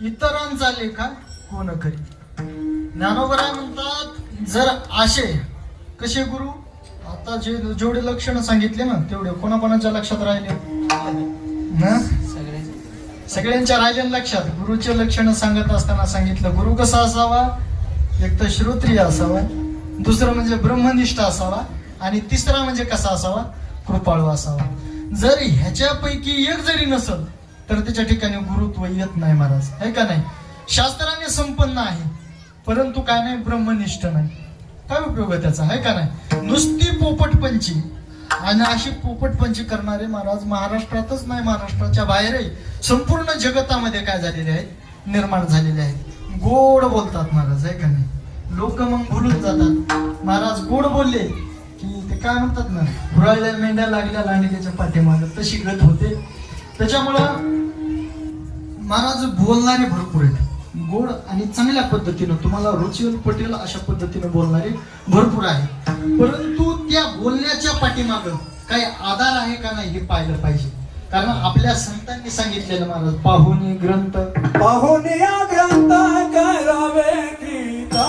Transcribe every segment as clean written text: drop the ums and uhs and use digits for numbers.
इतरांचा लेखा कोण करी. ज्ञानोबराय म्हणतात जर आशे कसे गुरु आता जेवढे लक्षण सांगितले ना तेवढे कोणाकोणाच्या लक्षात राहिले ना? सगळ्यांच्या राहिले लक्षात. गुरुचे लक्षण सांगत असताना सांगितलं गुरु कसा असावा, एक तर श्रोत्रिय असावा, दुसरं म्हणजे ब्रह्मनिष्ठ असावा, आणि तिसरा म्हणजे कसा असावा, कृपाळू असावा. जर ह्याच्यापैकी एक जरी नसल तर त्याच्या ठिकाणी गुरुत्व येत नाही महाराज, है का नाही. शास्त्राने संपन्न आहे परंतु काय नाही, ब्रह्मनिष्ठ नाही. काय उपयोग आहे त्याचा, है का नाही. नुसती पोपटपंची आणि अशी पोपटपंची करणारे महाराज महाराष्ट्रातच नाही, महाराष्ट्राच्या बाहेरही संपूर्ण जगतामध्ये काय झालेले आहेत, निर्माण झालेले आहेत. गोड बोलतात महाराज, है का नाही. लोक मग भुलून जातात. महाराज गोड बोलले की ते काय म्हणतात ना, हुराळल्या मेंढ्या लागल्या लांडग्याच्या पाठीमागे, तशी गत होते. त्याच्यामुळं महाराज बोलणारे भरपूर आहेत, गोड आणि चांगल्या पद्धतीनं तुम्हाला रुचीवर पटेल अशा पद्धतीनं बोलणारे भरपूर आहेत. परंतु त्या बोलण्याच्या पाठीमागं काही आधार आहे का नाही हे पाहिलं पाहिजे. कारण आपल्या संतांनी सांगितलेलं महाराज, पाहुणे ग्रंथ पाहुणे ग्रंथ करावे गीता,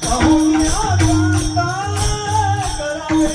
पाहुणे ग्रंथ करावे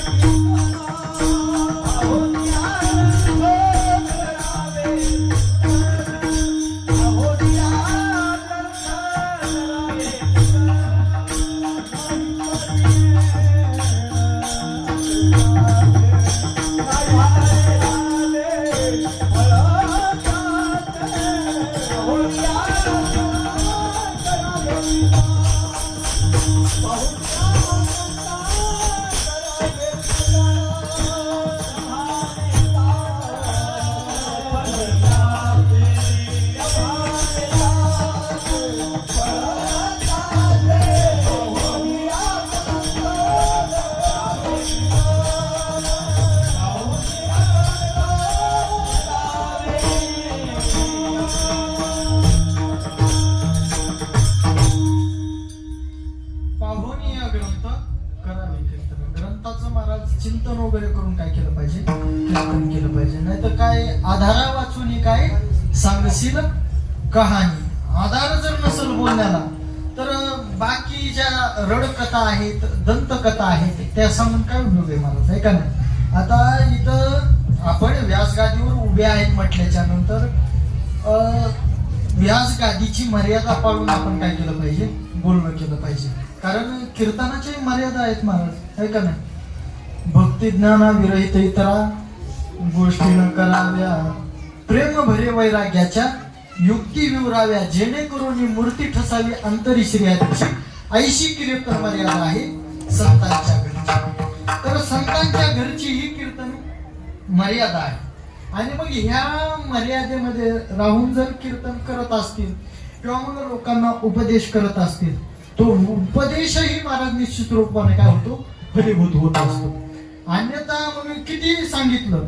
चिंतन वगैरे करून काय केलं पाहिजे, कीर्तन केलं पाहिजे. नाही तर काय आधारा वाचून काय सांगशील कहाणी. आधार जर नसेल बोलण्याला तर बाकी ज्या रडकथा आहेत, दंतकथा आहेत, त्या सांगून काय उपयोग आहे महाराज, आहे का नाही. आता इथं आपण व्यासगादीवर उभे आहेत म्हटल्याच्या नंतर व्यासगादीची मर्यादा पाळून आपण काय केलं पाहिजे, बोलणं केलं पाहिजे. कारण कीर्तनाची मर्यादा आहेत महाराज, आहे का नाही. भक्ती ज्ञाना विरहित इतरा गोष्टी न कराव्या, प्रेम भरे वैराग्याच्या युक्ती विवराव्या, जेणेकरून मूर्ती ठसावी अंतरी श्रेयाची, 80 कीर्तन मर्यादा आहे संतांच्या घरची. तर संतांच्या घरची ही कीर्तन मर्यादा आहे. आणि मग ह्या मर्यादेमध्ये राहून जर कीर्तन करत असतील किंवा मग लोकांना उपदेश करत असतील, तो उपदेशही महाराज निश्चित रूपाने काय होतो, फलीभूत होत असतो. अन्यथा मग किती सांगितलं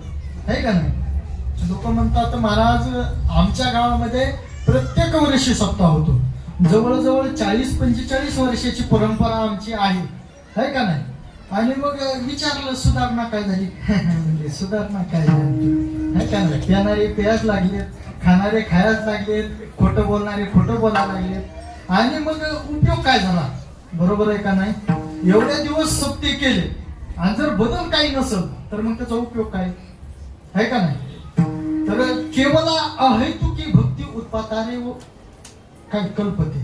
आहे का नाही. लोक म्हणतात महाराज आमच्या गावामध्ये प्रत्येक वर्षी सप्ताह होतो. जवळजवळ 40-45 वर्षाची परंपरा आमची आहे का नाही. आणि मग विचारलं सुधारणा काय झाली म्हणजे सुधारणा काय झाली है का नाही. पिणारे प्यायच लागलेत, खाणारे खायच लागलेत, खोटं बोलणारे खोटं बोलायला लागलेत. आणि मग उपयोग काय झाला, बरोबर आहे का नाही. एवढे दिवस सप्ते केले आणि जर बदल काही नसेल तर मग त्याचा उपयोग काय आहे का नाही. तर केवळ अहेतुकी भक्ती उत्पाताने काय कल्पते.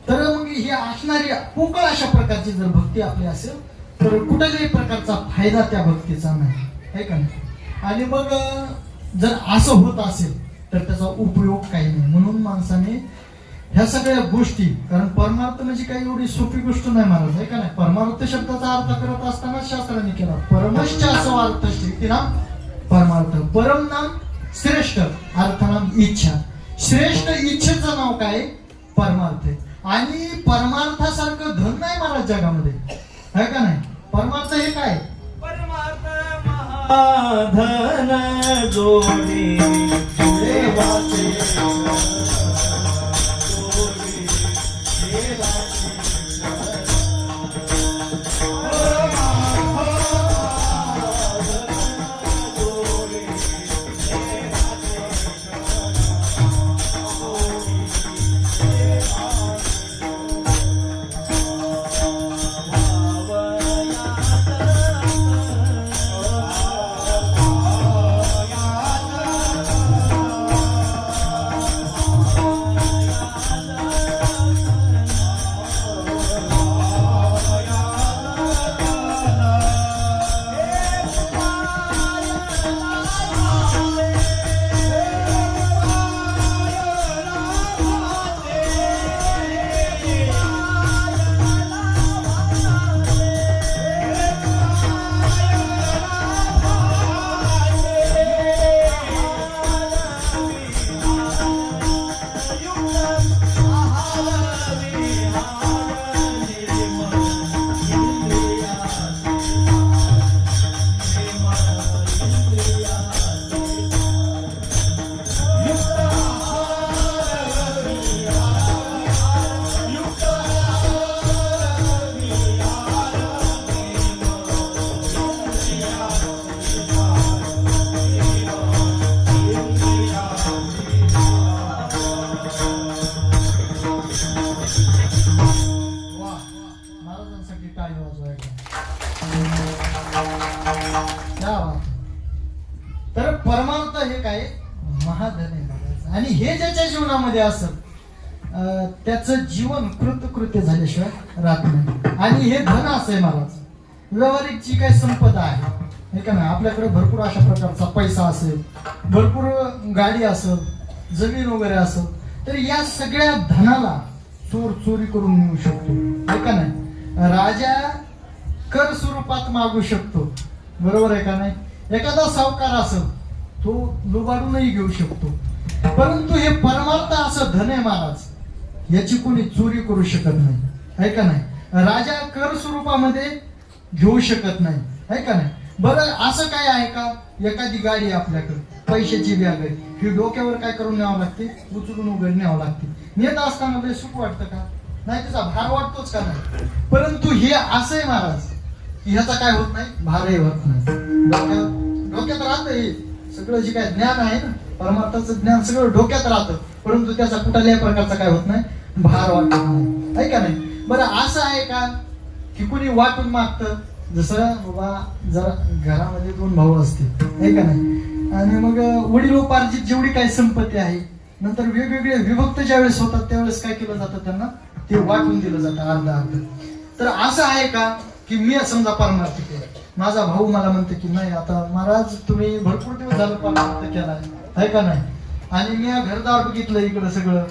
तर मग ही असणारी पोकळ अशा प्रकारची जर भक्ती आपली असेल तर कुठल्याही प्रकारचा फायदा त्या भक्तीचा नाही आहे का नाही. आणि मग जर असं होत असेल तर त्याचा उपयोग काही नाही. म्हणून माणसाने ह्या सगळ्या गोष्टी, कारण परमार्थ म्हणजे काही एवढी सोपी गोष्ट नाही महाराज आहे का नाही. परमार्थ शब्दाचा अर्थ करत असताना शास्त्राने केला परमश्च असं अर्थ श्री नाम परमार्थ. परम नाम श्रेष्ठ, अर्थ नाम इच्छा. श्रेष्ठ इच्छेचं नाव काय, परमार्थ आहे. आणि परमार्थासारखं धन नाही महाराज जगामध्ये आहे का नाही. परमार्थ हे काय, परमार्थ महाधन जोडी देवाचे तर परमार्थ हे काय, महाधन आहे. आणि हे ज्याच्या जीवनामध्ये असेल त्याचं जीवन कृतकृत्य झाल्याशिवाय राहत नाही. आणि हे धन असं आहे महाराज, व्यावहारिक जी काही संपदा आहे का नाही. आपल्याकडे भरपूर अशा प्रकारचा पैसा असेल, भरपूर गाडी असेल, जमीन वगैरे असेल, तर या सगळ्या धनाला चोर चोरी करून नेऊ शकतो आहे का नाही. राजा कर स्वरूपात मागू शकतो, बरोबर आहे का नाही. एखादा सावकार असेल तो लुबाडूनही घेऊ शकतो. परंतु हे परमार्थ असं धन आहे महाराज, याची कोणी चोरी करू शकत नाही आहे का नाही. राजा कर स्वरूपामध्ये घेऊ शकत नाही आहे का नाही. बरं असं काय आहे का, एखादी गाडी आपल्याकडे पैशाची बॅग आहे, ही डोक्यावर काय करून न्यावं लागते, उचलून वगैरे न्यावं लागते. नेत असताना लय सुख वाटतं का नाही, त्याचा भार वाटतोच का नाही. परंतु हे असं आहे महाराज की ह्याचा काय होत नाही, भारही होत नाही. डोक्यात राहतं हे सगळं जे काय ज्ञान आहे ना, परमार्थाचं ज्ञान सगळं डोक्यात राहतं, परंतु त्याचा कुठल्याही प्रकारचा काय होत नाही, भार वाटत नाही आहे का नाही. बरं असं आहे का की कुणी वाटून मागतं, जसं बाबा जर घरामध्ये 2 भाऊ असतील आहे का नाही, आणि मग वडिलोपार्जित जेवढी काही संपत्ती आहे नंतर वेगवेगळे विभक्त ज्यावेळेस होतात त्यावेळेस काय केलं जातं, त्यांना ते वाटून दिलं जातं अर्ध अर्ध. तर असं आहे का की मी समजा परमार्थिक आहे, माझा भाऊ मला म्हणतो की नाही आता महाराज तुम्ही भरपूर दिवस झालं परमार्थ केलाय आहे का नाही, आणि मी घरदार बघितलं इकडं सगळं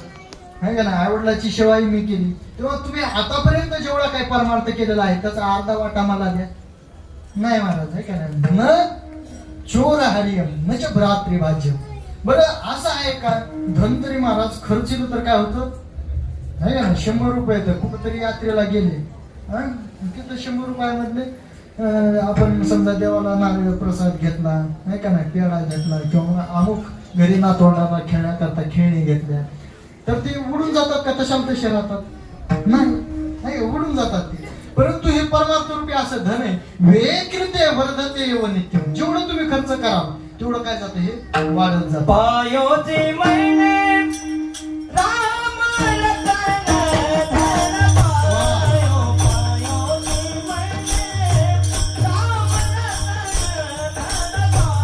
आहे का नाही, आईवडिलाची सेवाही मी केली, तेव्हा तुम्ही आतापर्यंत जेवढा काही परमार्थ केलेला आहे त्याचा अर्धा वाटा मला द्या. नाही महाराज, आहे का नाही, न चोर हरियम न च भ्रातृ भाज्य. बरं असं आहे का, धनतरी महाराज खर्चिलं तर काय होतं, आहे का ना, 100 रुपये तर कुठेतरी यात्रेला गेले, तिथं 100 रुपयामधले आपण समजा देवाला नारळ प्रसाद घेतला, नाही का नाही, पेढा घेतला किंवा अमुक घरी नातवंडाला खेळण्याकरता खेळणी घेतल्या, तर ते उडून जातात का तशाला तसे राहतात? नाही, उडून जातात ते. परंतु हे परमार्थ रूपी असं धन आहे, वेकृते वर्धते एव नित्यम. जेवढं तुम्ही खर्च कराल तेवढं काय जातं, हे वाढत जातं. पायोचे महिने राम रतन धन पायो. पायोचे महिने राम रतन धन पायो.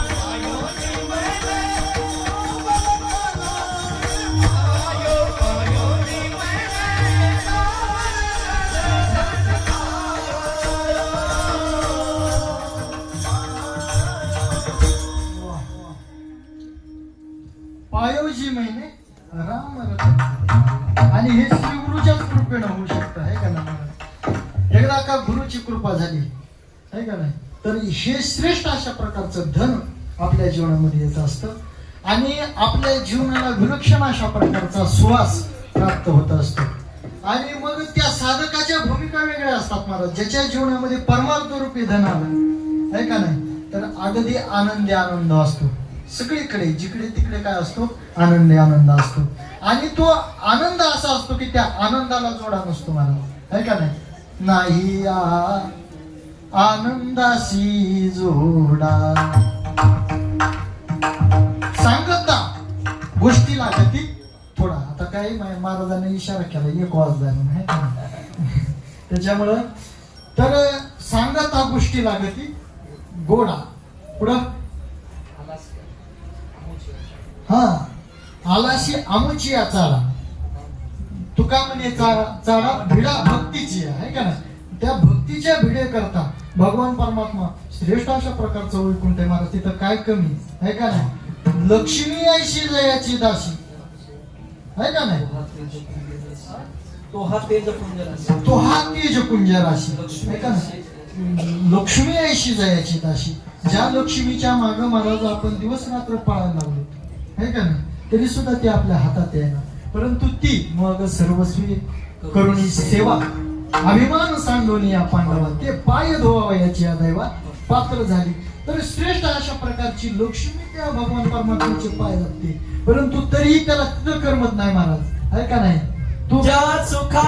पायोचे महिने पायोजी महिने राम रतन. आणि हे श्री गुरुच्याच कृपेनं होऊ शकतं, आहे का नाही. एकदा का गुरुची कृपा झाली, आहे का नाही, तर हे श्रेष्ठ अशा प्रकारचं धन आपल्या जीवनामध्ये येत असतं आणि आपल्या जीवनाला विलक्षण अशा प्रकारचा सुवास प्राप्त होत असतो. आणि मग त्या साधकाच्या भूमिका वेगळ्या असतात महाराज. ज्याच्या जीवनामध्ये परमार्थ रूपी धन आलं, आहे का नाही, तर अगदी आनंदी आनंद असतो. सगळीकडे जिकडे तिकडे काय असतो, आनंदी आनंद असतो. आणि तो आनंद असा असतो की त्या आनंदाला जोडा नसतो महाराज, आहे का नाही. आनंदाशी जोडा सांगता गोष्टी लागती थोडा. आता काय महाराजांनी इशारा केला, एक वाजला आहे का नाही. त्याच्यामुळं तर सांगता गोष्टी लागती गोडा. पुढं आलाशी आमुची चाळा. तुका म्हणे चाळा भिडा भक्तीची आहे का ना. त्या भक्तीच्या भिडे करता भगवान परमात्मा श्रेष्ठ अशा प्रकारचं वैकुंठ आहे महाराज. तिथं काय कमी आहे का नाही. लक्ष्मी ऐशी जयाची दासी, आहे का नाही. तो हा तेज पुंज राशी, आहे का नाही. लक्ष्मी ऐशी जयाची दासी. ज्या लक्ष्मीच्या माग महाराज आपण दिवस रात्र पाळायला लागलो, आहे का नाही, तरी सुद्धा ती आपल्या हातात आहे ना. परंतु ती मग सर्वस्वी करुणी सेवा अभिमान सांडून या पांडवा ते पाय धुवावयाची या दैवा पात्र झाली. तर श्रेष्ठ अशा प्रकारची लक्ष्मी त्या भगवान परमात्म्याचे पाय लागते. परंतु तरीही त्याला तिथं करमत नाही महाराज, आहे का नाही. तुझ्या सुखा